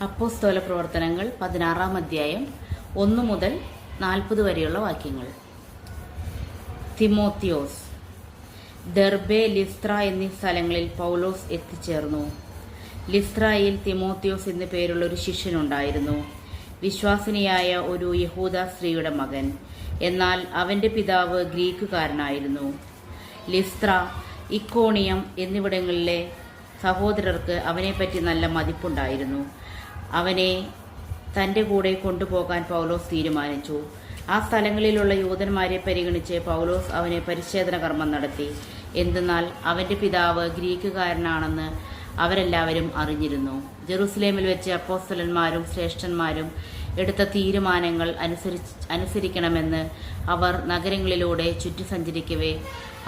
അപ്പോസ്തല പ്രവർത്തനങ്ങൾ 16-ാം അധ്യായം 1 മുതൽ 40 വരെയുള്ള വാക്യങ്ങൾ. തിമോത്തിയോസ്. ദെർബെ, ലിസ്ത്ര എന്നീ സ്ഥലങ്ങളിൽ പൗലോസ് എത്തിച്ചേർന്നു. ലിസ്ത്രയിൽ തിമോത്തിയോസ് എന്നു പേരുള്ള ഒരു ശിഷ്യനുണ്ടായിരുന്നു. വിശ്വാസിനിയായ ഒരു യഹൂദ സ്ത്രീയുടെ മകൻ. എന്നാൽ അവന്റെ പിതാവ് ഗ്രീക്കുകാരനായിരുന്നു. ലിസ്ത്ര, ഇക്കോണിയം എന്നിവിടങ്ങളിലെ സഹോദരർക്ക് അവനെപ്പറ്റി നല്ല മതിപ്പുണ്ടായിരുന്നു. അവനെ തൻ്റെ കൂടെ കൊണ്ടുപോകാൻ പൗലോസ് തീരുമാനിച്ചു. ആ സ്ഥലങ്ങളിലുള്ള യൂതന്മാരെ പരിഗണിച്ച് പൗലോസ് അവനെ പരിച്ഛേദന കർമ്മം നടത്തി. എന്തെന്നാൽ അവൻ്റെ പിതാവ് ഗ്രീക്കുകാരനാണെന്ന് അവരെല്ലാവരും അറിഞ്ഞിരുന്നു. ജെറുസലേമിൽ വെച്ച് അപ്പോസ്തലന്മാരും ശ്രേഷ്ഠന്മാരും എടുത്ത തീരുമാനങ്ങൾ അനുസരിക്കണമെന്ന് അവർ നഗരങ്ങളിലൂടെ ചുറ്റി സഞ്ചരിക്കവേ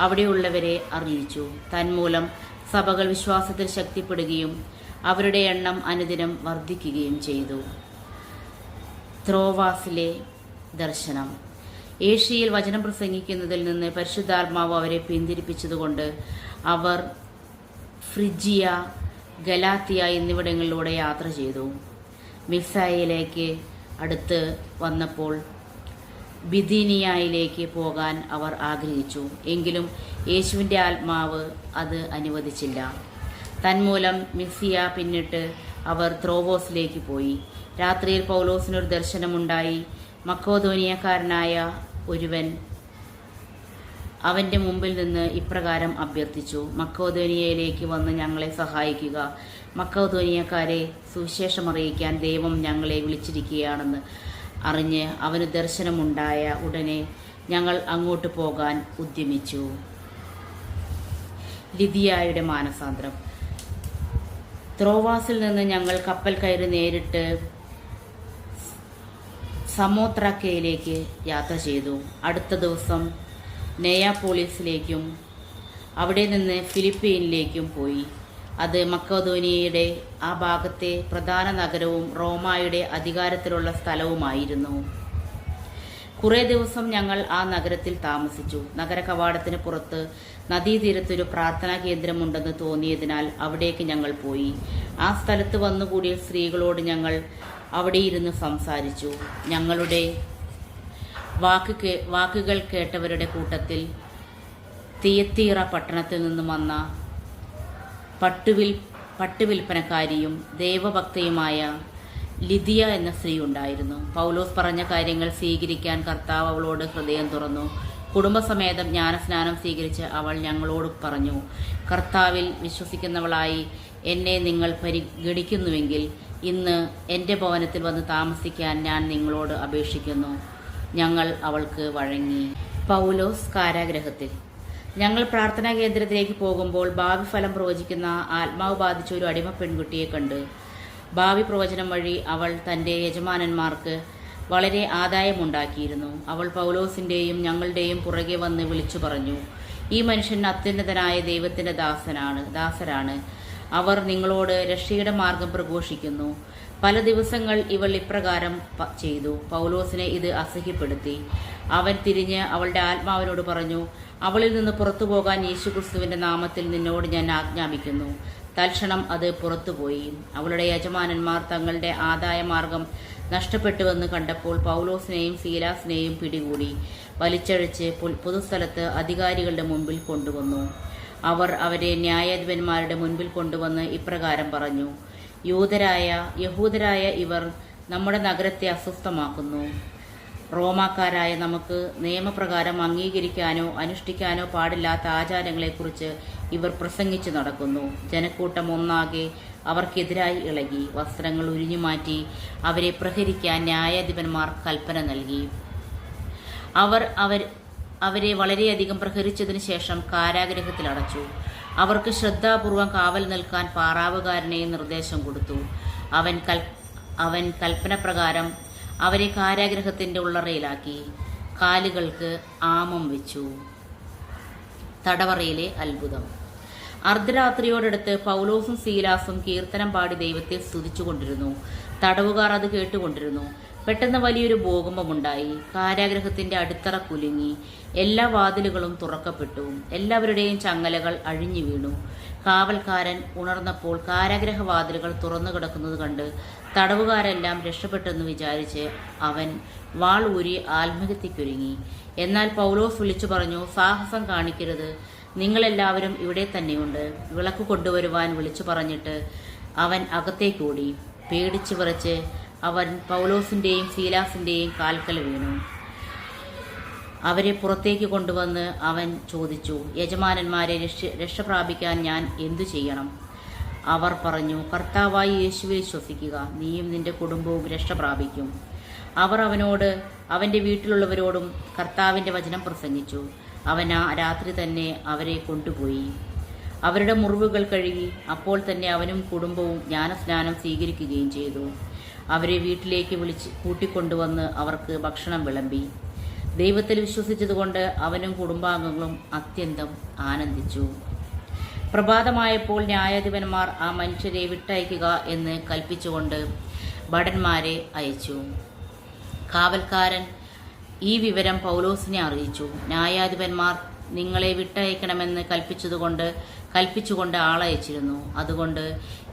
അവിടെയുള്ളവരെ അറിയിച്ചു. തന്മൂലം സഭകൾ വിശ്വാസത്തിൽ ശക്തിപ്പെടുകയും അവരുടെ എണ്ണം അനുദിനം വർദ്ധിക്കുകയും ചെയ്തു. ത്രോവാസിലെ ദർശനം. ഏഷ്യയിൽ വചനം പ്രസംഗിക്കുന്നതിൽ നിന്ന് പരിശുദ്ധാത്മാവ് അവരെ പിന്തിരിപ്പിച്ചതുകൊണ്ട് അവർ ഫ്രിജിയ, ഗലാത്തിയ എന്നിവിടങ്ങളിലൂടെ യാത്ര ചെയ്തു. മിസ്സയിലേക്ക് അടുത്ത് വന്നപ്പോൾ ബിഥിനിയയിലേക്ക് പോകാൻ അവർ ആഗ്രഹിച്ചു. എങ്കിലും യേശുവിൻ്റെ ആത്മാവ് അത് അനുവദിച്ചില്ല. തന്മൂലം മിസിയ പിന്നിട്ട് അവർ ത്രോവോസിലേക്ക് പോയി. രാത്രിയിൽ പൗലോസിനൊരു ദർശനമുണ്ടായി. മക്കോദോനിയക്കാരനായ ഒരുവൻ അവന്റെ മുമ്പിൽ നിന്ന് ഇപ്രകാരം അഭ്യർത്ഥിച്ചു: മക്കോദോനിയയിലേക്ക് വന്ന് ഞങ്ങളെ സഹായിക്കുക. മക്കോദോനിയക്കാരെ സുവിശേഷമറിയിക്കാൻ ദൈവം ഞങ്ങളെ വിളിച്ചിരിക്കുകയാണെന്ന് അറിഞ്ഞ് അവന് ദർശനമുണ്ടായ ഉടനെ ഞങ്ങൾ അങ്ങോട്ട് പോകാൻ ഉദ്യമിച്ചു. ലിദിയായുടെ മാനസാന്തരം. ത്രോവാസിൽ നിന്ന് ഞങ്ങൾ കപ്പൽ കയറി നേരിട്ട് സമോത്രാക്കയിലേക്ക് യാത്ര ചെയ്തു. അടുത്ത ദിവസം നെയാപോളിസിലേക്കും അവിടെ നിന്ന് ഫിലിപ്പീനിലേക്കും പോയി. അത് മക്കോദോനിയയുടെ ആ ഭാഗത്തെ പ്രധാന നഗരവും റോമായുടെ അധികാരത്തിലുള്ള സ്ഥലവുമായിരുന്നു. കുറേ ദിവസം ഞങ്ങൾ ആ നഗരത്തിൽ താമസിച്ചു. നഗര കവാടത്തിന് പുറത്ത് നദീതീരത്തൊരു പ്രാർത്ഥനാ കേന്ദ്രമുണ്ടെന്ന് തോന്നിയതിനാൽ അവിടേക്ക് ഞങ്ങൾ പോയി. ആ സ്ഥലത്ത് വന്നുകൂടിയ സ്ത്രീകളോട് ഞങ്ങൾ അവിടെ ഇരുന്ന് സംസാരിച്ചു. ഞങ്ങളുടെ വാക്കുകൾ കേട്ടവരുടെ കൂട്ടത്തിൽ തിയത്തീറ പട്ടണത്തിൽ നിന്നും വന്ന പട്ടുവിൽപ്പനക്കാരിയും ദൈവഭക്തയുമായ ലിദിയ എന്ന സ്ത്രീ ഉണ്ടായിരുന്നു. പൗലോസ് പറഞ്ഞ കാര്യങ്ങൾ സ്വീകരിക്കാൻ കർത്താവ് അവളോട് ഹൃദയം തുറന്നു. കുടുംബസമേതം ജ്ഞാനസ്നാനം സ്വീകരിച്ച് അവൾ ഞങ്ങളോട് പറഞ്ഞു: കർത്താവിൽ വിശ്വസിക്കുന്നവളായി എന്നെ നിങ്ങൾ പരിഗണിക്കുന്നുവെങ്കിൽ ഇന്ന് എൻ്റെ ഭവനത്തിൽ വന്ന് താമസിക്കാൻ ഞാൻ നിങ്ങളോട് അപേക്ഷിക്കുന്നു. ഞങ്ങൾ അവൾക്ക് വഴങ്ങി. പൗലോസ് കാരാഗ്രഹത്തിൽ. ഞങ്ങൾ പ്രാർത്ഥനാ കേന്ദ്രത്തിലേക്ക് പോകുമ്പോൾ ഭാവി ഫലം പ്രവചിക്കുന്ന ആത്മാവ് ബാധിച്ച ഒരു അടിമ പെൺകുട്ടിയെ കണ്ട്. ഭാവി പ്രവചനം വഴി അവൾ തൻ്റെ യജമാനന്മാർക്ക് വളരെ ആദായമുണ്ടാക്കിയിരുന്നു. അവൾ പൗലോസിൻ്റെയും ഞങ്ങളുടെയും പുറകെ വന്ന് വിളിച്ചു പറഞ്ഞു: ഈ മനുഷ്യൻ അത്യുന്നതനായ ദൈവത്തിൻ്റെ ദാസരാണ്. അവർ നിങ്ങളോട് രക്ഷയുടെ മാർഗം പ്രഘോഷിക്കുന്നു. പല ദിവസങ്ങൾ ഇവൾ ഇപ്രകാരം ചെയ്തു. പൗലോസിനെ ഇത് അസഹ്യപ്പെടുത്തി. അവൻ തിരിഞ്ഞ് അവളുടെ ആത്മാവിനോട് പറഞ്ഞു: അവളിൽ നിന്ന് പുറത്തു പോകാൻ യേശുക്രിസ്തുവിൻ്റെ നാമത്തിൽ നിന്നോട് ഞാൻ ആജ്ഞാപിക്കുന്നു. തൽക്ഷണം അത് പുറത്തുപോയി. അവളുടെ യജമാനന്മാർ തങ്ങളുടെ ആദായമാർഗം നഷ്ടപ്പെട്ടുവെന്ന് കണ്ടപ്പോൾ പൗലോസിനെയും സീലാസിനെയും പിടികൂടി വലിച്ചഴിച്ച് പൊതുസ്ഥലത്ത് അധികാരികളുടെ മുൻപിൽ കൊണ്ടുവന്നു. അവർ അവരെ ന്യായാധിപന്മാരുടെ മുൻപിൽ കൊണ്ടുവന്ന് ഇപ്രകാരം പറഞ്ഞു: യഹൂദരായ ഇവർ നമ്മുടെ നഗരത്തെ അസ്വസ്ഥമാക്കുന്നു. റോമാക്കാരായ നമുക്ക് നിയമപ്രകാരം അംഗീകരിക്കാനോ അനുഷ്ഠിക്കാനോ പാടില്ലാത്ത ആചാരങ്ങളെക്കുറിച്ച് ഇവർ പ്രസംഗിച്ചു നടക്കുന്നു. ജനക്കൂട്ടം ഒന്നാകെ അവർക്കെതിരായി ഇളകി. വസ്ത്രങ്ങൾ ഉരിഞ്ഞുമാറ്റി അവരെ പ്രഹരിക്കാൻ ന്യായാധിപന്മാർ കൽപ്പന നൽകി. അവരെ വളരെയധികം പ്രഹരിച്ചതിനു ശേഷം കാരാഗ്രഹത്തിൽ അടച്ചു. അവർക്ക് ശ്രദ്ധാപൂർവം കാവൽ നിൽക്കാൻ പാറാവുകാരനെ നിർദ്ദേശം കൊടുത്തു. അവൻ കൽപ്പന പ്രകാരം അവരെ കാരാഗ്രഹത്തിൻ്റെ ഉള്ളറയിലാക്കി. കാലുകൾക്ക് ആമം വെച്ചു. തടവറയിലെ അത്ഭുതം. അർദ്ധരാത്രിയോടടുത്ത് പൗലോസും സീലാസും കീർത്തനം പാടി ദൈവത്തെ സ്തുതിച്ചുകൊണ്ടിരുന്നു. തടവുകാർ അത് കേട്ടുകൊണ്ടിരുന്നു. പെട്ടെന്ന് വലിയൊരു ഭൂകമ്പമുണ്ടായി. കാരാഗ്രഹത്തിന്റെ അടിത്തറ കുലുങ്ങി. എല്ലാ വാതിലുകളും തുറക്കപ്പെട്ടു. എല്ലാവരുടെയും ചങ്ങലകൾ അഴിഞ്ഞു വീണു. കാവൽക്കാരൻ ഉണർന്നപ്പോൾ കാരാഗൃഹവാതിലുകൾ തുറന്നു കിടക്കുന്നത് കണ്ട് തടവുകാരെല്ലാം രക്ഷപ്പെട്ടെന്ന് വിചാരിച്ച് അവൻ വാൾ ഊരി ആത്മഹത്യക്കൊരുങ്ങി. എന്നാൽ പൗലോസ് വിളിച്ചു പറഞ്ഞു, സാഹസം കാണിക്കരുത്, നിങ്ങളെല്ലാവരും ഇവിടെ തന്നെയുണ്ട്. വിളക്ക് കൊണ്ടുവരുവാൻ വിളിച്ചു പറഞ്ഞിട്ട് അവൻ അകത്തേക്കോടി. പേടിച്ചു വിറച്ച് അവൻ പൗലോസിന്റെയും സീലാസിന്റെയും കാൽക്കൽ വീണു. അവരെ പുറത്തേക്ക് കൊണ്ടുവന്ന് അവൻ ചോദിച്ചു, യജമാനന്മാരെ, രക്ഷ പ്രാപിക്കാൻ ഞാൻ എന്തു ചെയ്യണം? അവർ പറഞ്ഞു, കർത്താവായി യേശുവിൽ വിശ്വസിക്കുക, നീയും നിന്റെ കുടുംബവും രക്ഷ പ്രാപിക്കും. അവർ അവനോട് അവന്റെ വീട്ടിലുള്ളവരോടും കർത്താവിന്റെ വചനം പ്രസംഗിച്ചു. അവൻ ആ രാത്രി തന്നെ അവരെ കൊണ്ടുപോയി അവരുടെ മുറിവുകൾ കഴുകി. അപ്പോൾ തന്നെ അവനും കുടുംബവും ജ്ഞാനസ്നാനം സ്വീകരിക്കുകയും ചെയ്തു. അവരെ വീട്ടിലേക്ക് കൂട്ടിക്കൊണ്ടുവന്ന് അവർക്ക് ഭക്ഷണം വിളമ്പി. ദൈവത്തിൽ വിശ്വസിച്ചതുകൊണ്ട് അവനും കുടുംബാംഗങ്ങളും അത്യന്തം ആനന്ദിച്ചു. പ്രഭാതമായപ്പോൾ ന്യായാധിപന്മാർ ആ മനുഷ്യരെ വിട്ടയക്കുക എന്ന് കൽപ്പിച്ചുകൊണ്ട് ഭടന്മാരെ അയച്ചു. കാവൽക്കാരൻ ഈ വിവരം പൗലോസിനെ അറിയിച്ചു. ന്യായാധിപന്മാർ നിങ്ങളെ വിട്ടയക്കണമെന്ന് കൽപ്പിച്ചുകൊണ്ട് ആളയച്ചിരുന്നു. അതുകൊണ്ട്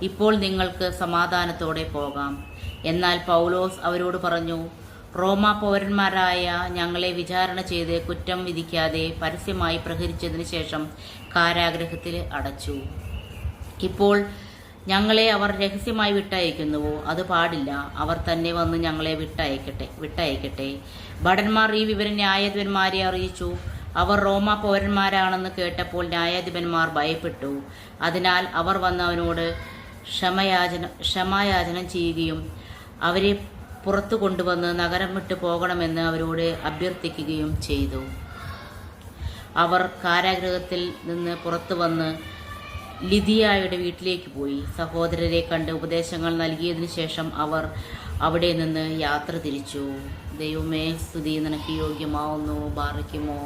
ഇപ്പോൾ നിങ്ങൾക്ക് സമാധാനത്തോടെ പോകാം. എന്നാൽ പൗലോസ് അവരോട് പറഞ്ഞു, റോമാ പൗരന്മാരായ ഞങ്ങളെ വിചാരണ ചെയ്ത് കുറ്റം വിധിക്കാതെ പരസ്യമായി പ്രഹരിച്ചതിന് ശേഷം കാരാഗൃഹത്തിൽ അടച്ചു. ഇപ്പോൾ ഞങ്ങളെ അവർ രഹസ്യമായി വിട്ടയക്കുന്നുവോ? അത് പാടില്ല. അവർ തന്നെ വന്ന് ഞങ്ങളെ വിട്ടയക്കട്ടെ. ഭടന്മാർ ഈ വിവരം ന്യായാധിപന്മാരെ അറിയിച്ചു. അവർ റോമാ പൗരന്മാരാണെന്ന് കേട്ടപ്പോൾ ന്യായാധിപന്മാർ ഭയപ്പെട്ടു. അതിനാൽ അവർ വന്ന് അവനോട് ക്ഷമായാചനം ചെയ്യുകയും അവരെ പുറത്തു കൊണ്ടുവന്ന് നഗരം വിട്ടു പോകണമെന്ന് അവരോട് അഭ്യർത്ഥിക്കുകയും ചെയ്തു. അവർ കാരാഗൃഹത്തിൽ നിന്ന് പുറത്തു വന്ന് ലിദിയായുടെ വീട്ടിലേക്ക് പോയി. സഹോദരരെ കണ്ട് ഉപദേശങ്ങൾ നൽകിയതിനു ശേഷം അവർ അവിടെ നിന്ന് യാത്ര തിരിച്ചു. ദൈവമേ, സ്തുതി നിനക്ക് യോഗ്യമാവുന്നു. ബാറയ്ക്കുമോ.